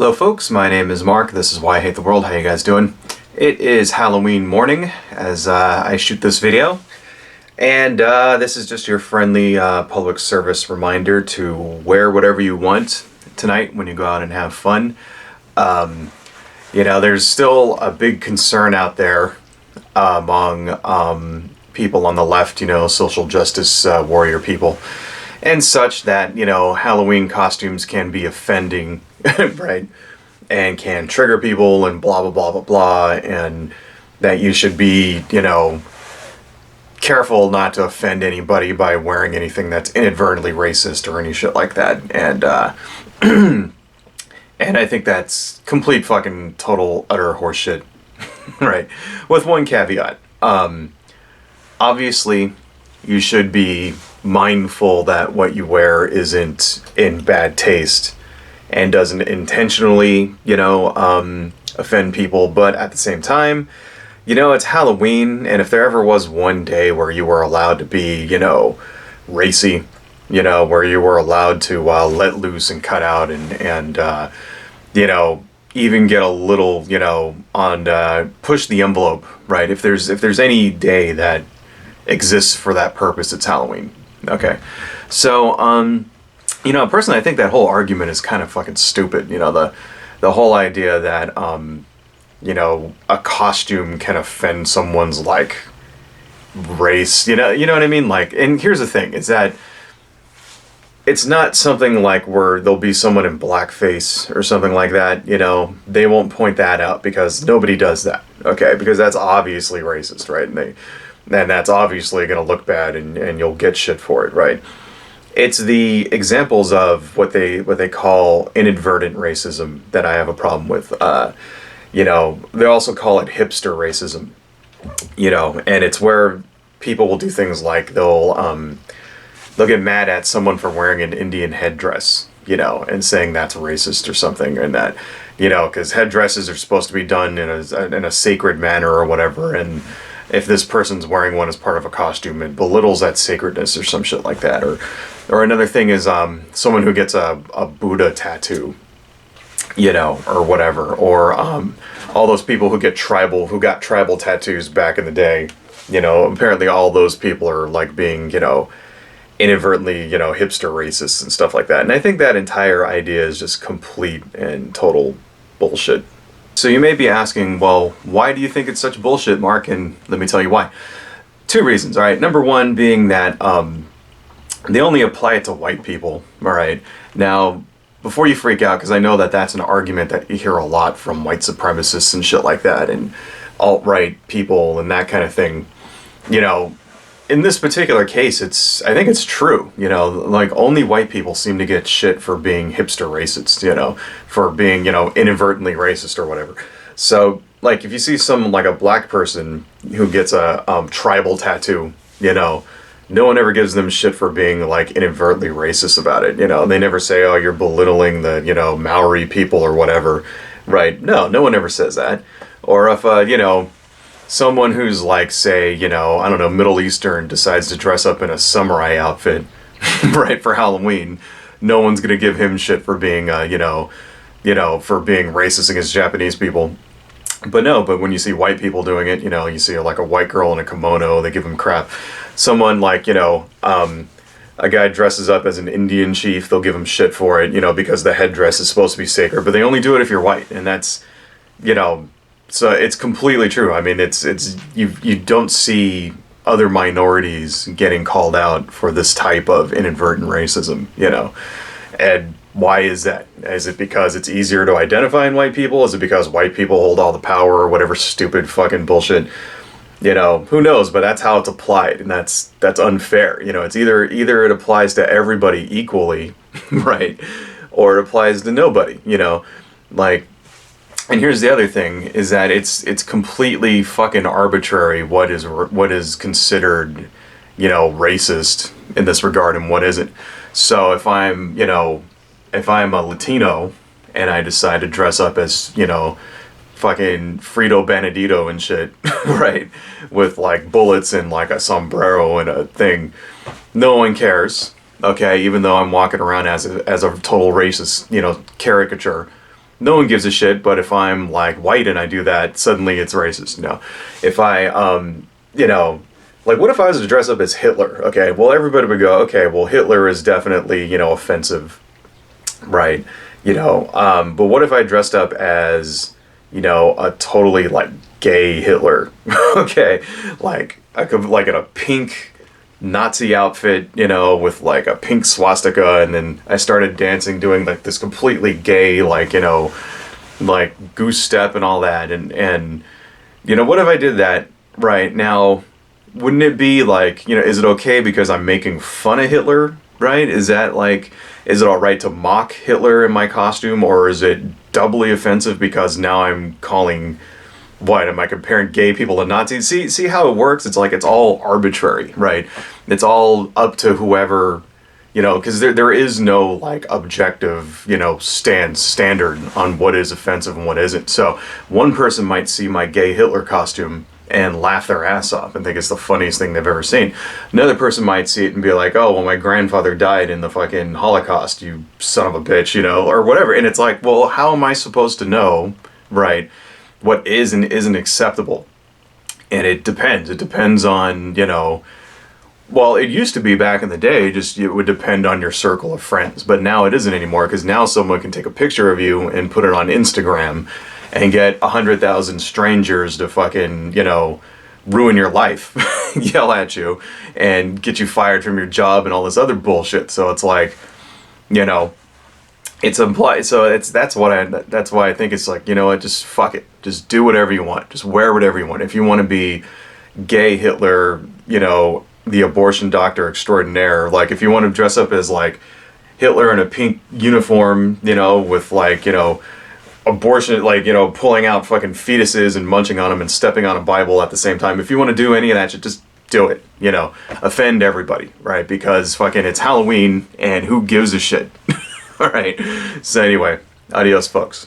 Hello folks, my name is Mark, this is Why I Hate the World. How you guys doing? It is Halloween morning as I shoot this video, and this is just your friendly public service reminder to wear whatever you want tonight when you go out and have fun. There's still a big concern out there among people on the left, social justice warrior people and such, that, Halloween costumes can be offending, right? And can trigger people and blah, blah, blah, blah, blah. And that you should be, careful not to offend anybody by wearing anything that's inadvertently racist or any shit like that. And, and I think that's complete fucking total utter horseshit, right? With one caveat. Obviously, you should be mindful that what you wear isn't in bad taste and doesn't intentionally, offend people. But at the same time, it's Halloween, and if there ever was one day where you were allowed to be, racy, where you were allowed to let loose and cut out and even get a little, push the envelope, right? If there's any day that exists for that purpose, it's Halloween. Okay. So, personally, I think that whole argument is kind of fucking stupid. The whole idea that, a costume can offend someone's, race, you know what I mean? And here's the thing, is that it's not something like where there'll be someone in blackface or something like that, they won't point that out because nobody does that, okay? Because that's obviously racist, right? And that's obviously going to look bad and you'll get shit for it, right? It's the examples of what they call inadvertent racism that I have a problem with. They also call it hipster racism, and it's where people will do things like they'll get mad at someone for wearing an Indian headdress, and saying that's racist or something, and that, because headdresses are supposed to be done in a sacred manner or whatever, and if this person's wearing one as part of a costume, it belittles that sacredness or some shit like that. Or another thing is someone who gets a Buddha tattoo, or whatever. Or all those people who got tribal tattoos back in the day. Apparently all those people are being, inadvertently, hipster racists and stuff like that. And I think that entire idea is just complete and total bullshit. So you may be asking, well, why do you think it's such bullshit, Mark? And let me tell you why. Two reasons, all right? Number one being that they only apply it to white people, all right? Now, before you freak out, because I know that that's an argument that you hear a lot from white supremacists and shit like that, and alt-right people and that kind of thing, in this particular case, I think it's true, only white people seem to get shit for being hipster racists, for being, inadvertently racist or whatever. So, if you see a black person who gets a tribal tattoo, no one ever gives them shit for being, inadvertently racist about it, They never say, oh, you're belittling the, Maori people or whatever, right? No one ever says that. Or if, someone who's say, I don't know, Middle Eastern decides to dress up in a samurai outfit, right, for Halloween, no one's gonna give him shit for being, for being racist against Japanese people. But when you see white people doing it, you see a white girl in a kimono, they give them crap. Someone a guy dresses up as an Indian chief, they'll give him shit for it, because the headdress is supposed to be sacred, but they only do it if you're white, and that's, so it's completely true. I mean, it's you don't see other minorities getting called out for this type of inadvertent racism, And why is that? Is it because it's easier to identify in white people? Is it because white people hold all the power or whatever stupid fucking bullshit? Who knows? But that's how it's applied, and that's unfair. It's either it applies to everybody equally, right, or it applies to nobody. And here's the other thing, is that it's completely fucking arbitrary what is considered, racist in this regard and what isn't. So if I'm a Latino and I decide to dress up as, fucking Frito Bandito and shit, right, with bullets and a sombrero and a thing, no one cares, okay, even though I'm walking around as a total racist, caricature. no one gives a shit. But if I'm like white and I do that, suddenly it's racist. No, if I, you know, like what if I was to dress up as Hitler? Okay, well everybody would go, okay, well Hitler is definitely, you know, offensive, right? You know, but what if I dressed up as, you know, a totally like gay Hitler? Okay, like I could like in a pink Nazi outfit, you know, with like a pink swastika, and then I started dancing, doing like this completely gay, like, you know, like goose step and all that, and you know, what if I did that right now? Wouldn't it be like, you know, is it okay because I'm making fun of Hitler, right? Is that like, is it all right to mock Hitler in my costume, or is it doubly offensive because now I'm calling, what am I comparing gay people to Nazis? See how it works? It's like it's all arbitrary, right? It's all up to whoever, you know, because there is no like objective, you know, standard on what is offensive and what isn't. So one person might see my gay Hitler costume and laugh their ass off and think it's the funniest thing they've ever seen. Another person might see it and be like, oh, well, my grandfather died in the fucking Holocaust, you son of a bitch, you know, or whatever. And it's like, well, how am I supposed to know, right, what is and isn't acceptable? And it depends. It depends on, you know, well, it used to be back in the day, just it would depend on your circle of friends. But now it isn't anymore, because now someone can take a picture of you and put it on Instagram and get 100,000 strangers to fucking, you know, ruin your life, yell at you, and get you fired from your job and all this other bullshit. So it's like, you know, it's implied. So that's why I think it's like, you know what, just fuck it, just do whatever you want, just wear whatever you want. If you want to be gay Hitler, you know, the abortion doctor extraordinaire, like if you want to dress up as like Hitler in a pink uniform, you know, with like, you know, abortion, like, you know, pulling out fucking fetuses and munching on them and stepping on a Bible at the same time. If you want to do any of that shit, just do it, you know, offend everybody, right? Because fucking it's Halloween and who gives a shit? All right. So anyway, adios, folks.